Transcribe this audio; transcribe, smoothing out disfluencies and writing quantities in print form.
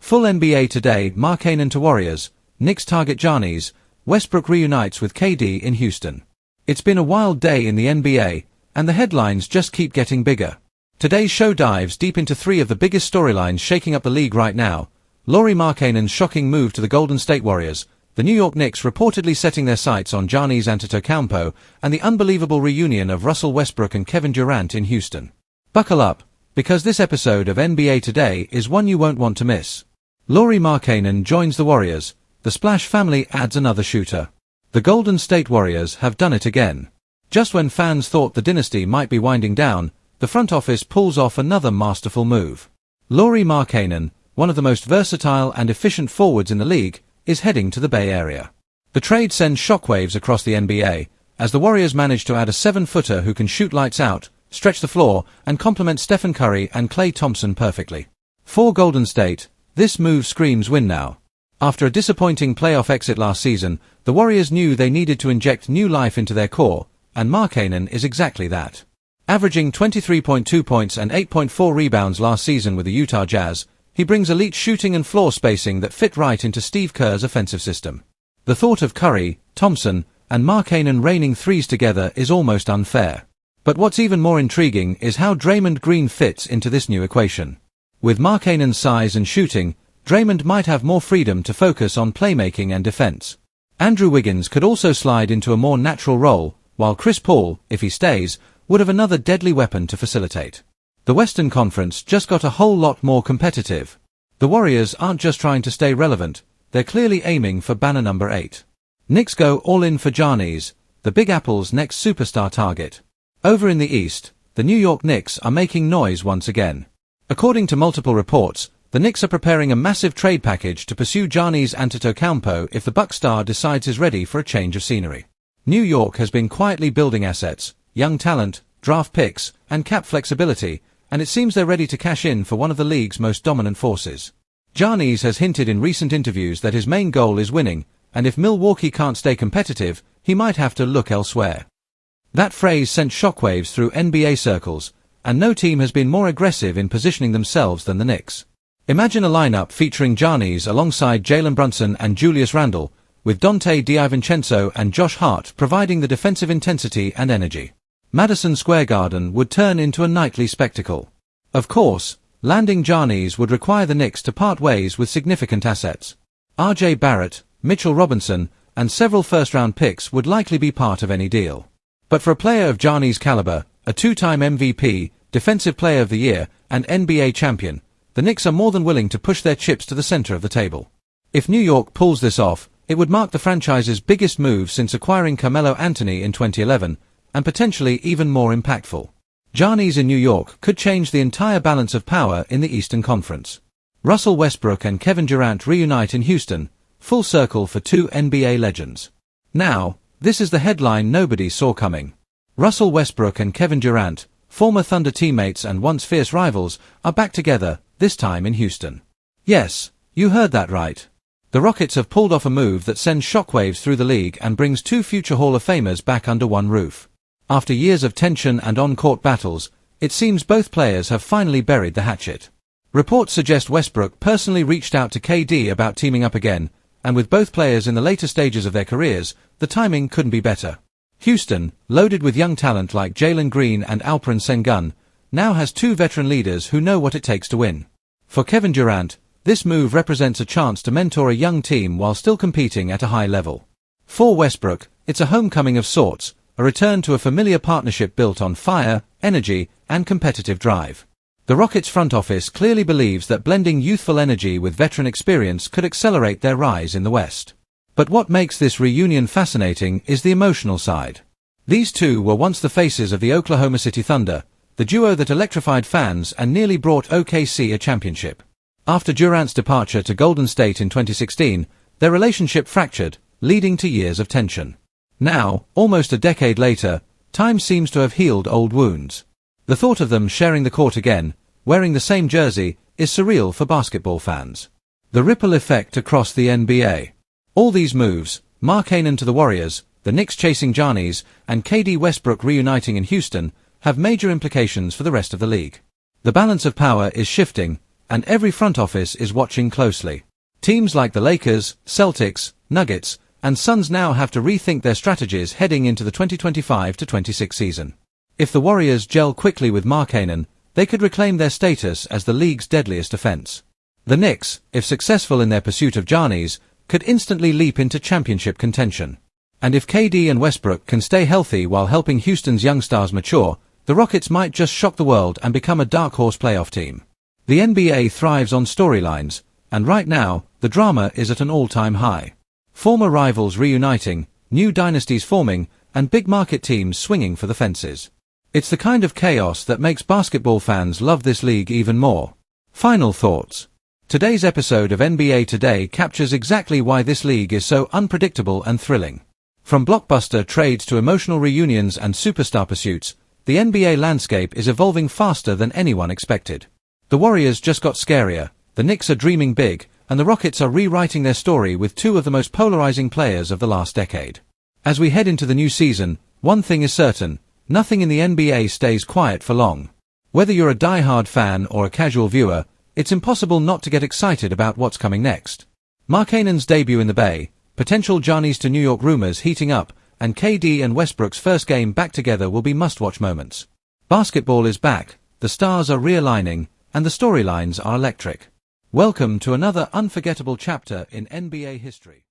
Full NBA today: Markkanen to Warriors, Knicks target Giannis, Westbrook reunites with KD in Houston. It's been a wild day in the NBA, and the headlines just keep getting bigger. Today's show dives deep into three of the biggest storylines shaking up the league right now: Lauri Markkanen's shocking move to the Golden State Warriors, the New York Knicks reportedly setting their sights on Giannis Antetokounmpo, and the unbelievable reunion of Russell Westbrook and Kevin Durant in Houston. Buckle up, because this episode of NBA Today is one you won't want to miss. Lauri Markkanen joins the Warriors. The Splash family adds another shooter. The Golden State Warriors have done it again. Just when fans thought the dynasty might be winding down, the front office pulls off another masterful move. Lauri Markkanen, one of the most versatile and efficient forwards in the league, is heading to the Bay Area. The trade sends shockwaves across the NBA, as the Warriors manage to add a 7-footer who can shoot lights out, stretch the floor, and complement Stephen Curry and Klay Thompson perfectly. For Golden State, this move screams win now. After a disappointing playoff exit last season, the Warriors knew they needed to inject new life into their core, and Markkanen is exactly that. Averaging 23.2 points and 8.4 rebounds last season with the Utah Jazz, he brings elite shooting and floor spacing that fit right into Steve Kerr's offensive system. The thought of Curry, Thompson, and Markkanen raining threes together is almost unfair. But what's even more intriguing is how Draymond Green fits into this new equation. With Markkanen's size and shooting, Draymond might have more freedom to focus on playmaking and defense. Andrew Wiggins could also slide into a more natural role, while Chris Paul, if he stays, would have another deadly weapon to facilitate. The Western Conference just got a whole lot more competitive. The Warriors aren't just trying to stay relevant, they're clearly aiming for banner number 8. Knicks go all in for Giannis, the Big Apple's next superstar target. Over in the East, the New York Knicks are making noise once again. According to multiple reports, the Knicks are preparing a massive trade package to pursue Giannis Antetokounmpo if the Bucks star decides he's ready for a change of scenery. New York has been quietly building assets, young talent, draft picks, and cap flexibility, and it seems they're ready to cash in for one of the league's most dominant forces. Giannis has hinted in recent interviews that his main goal is winning, and if Milwaukee can't stay competitive, he might have to look elsewhere. That phrase sent shockwaves through NBA circles, and no team has been more aggressive in positioning themselves than the Knicks. Imagine a lineup featuring Giannis alongside Jalen Brunson and Julius Randle, with Donte DiVincenzo and Josh Hart providing the defensive intensity and energy. Madison Square Garden would turn into a nightly spectacle. Of course, landing Giannis would require the Knicks to part ways with significant assets. R.J. Barrett, Mitchell Robinson, and several first-round picks would likely be part of any deal. But for a player of Giannis' caliber, a two-time MVP, Defensive Player of the Year, and NBA champion, the Knicks are more than willing to push their chips to the center of the table. If New York pulls this off, it would mark the franchise's biggest move since acquiring Carmelo Anthony in 2011, and potentially even more impactful. Giannis in New York could change the entire balance of power in the Eastern Conference. Russell Westbrook and Kevin Durant reunite in Houston, full circle for two NBA legends. Now, this is the headline nobody saw coming. Russell Westbrook and Kevin Durant, former Thunder teammates and once fierce rivals, are back together, this time in Houston. Yes, you heard that right. The Rockets have pulled off a move that sends shockwaves through the league and brings two future Hall of Famers back under one roof. After years of tension and on-court battles, it seems both players have finally buried the hatchet. Reports suggest Westbrook personally reached out to KD about teaming up again, and with both players in the later stages of their careers, the timing couldn't be better. Houston, loaded with young talent like Jalen Green and Alperen Sengun, now has two veteran leaders who know what it takes to win. For Kevin Durant, this move represents a chance to mentor a young team while still competing at a high level. For Westbrook, it's a homecoming of sorts, a return to a familiar partnership built on fire, energy, and competitive drive. The Rockets' front office clearly believes that blending youthful energy with veteran experience could accelerate their rise in the West. But what makes this reunion fascinating is the emotional side. These two were once the faces of the Oklahoma City Thunder, the duo that electrified fans and nearly brought OKC a championship. After Durant's departure to Golden State in 2016, their relationship fractured, leading to years of tension. Now, almost a decade later, time seems to have healed old wounds. The thought of them sharing the court again, wearing the same jersey, is surreal for basketball fans. The ripple effect across the NBA. All these moves, Markkanen to the Warriors, the Knicks chasing Giannis, and KD Westbrook reuniting in Houston, have major implications for the rest of the league. The balance of power is shifting, and every front office is watching closely. Teams like the Lakers, Celtics, Nuggets, and Suns now have to rethink their strategies heading into the 2025-26 season. If the Warriors gel quickly with Markkanen, they could reclaim their status as the league's deadliest offense. The Knicks, if successful in their pursuit of Giannis, could instantly leap into championship contention. And if KD and Westbrook can stay healthy while helping Houston's young stars mature, the Rockets might just shock the world and become a dark horse playoff team. The NBA thrives on storylines, and right now, the drama is at an all-time high. Former rivals reuniting, new dynasties forming, and big market teams swinging for the fences. It's the kind of chaos that makes basketball fans love this league even more. Final thoughts. Today's episode of NBA Today captures exactly why this league is so unpredictable and thrilling. From blockbuster trades to emotional reunions and superstar pursuits, the NBA landscape is evolving faster than anyone expected. The Warriors just got scarier, the Knicks are dreaming big, and the Rockets are rewriting their story with two of the most polarizing players of the last decade. As we head into the new season, one thing is certain, nothing in the NBA stays quiet for long. Whether you're a die-hard fan or a casual viewer, it's impossible not to get excited about what's coming next. Markkanen's debut in the Bay, potential Giannis to New York rumors heating up, and KD and Westbrook's first game back together will be must-watch moments. Basketball is back, the stars are realigning, and the storylines are electric. Welcome to another unforgettable chapter in NBA history.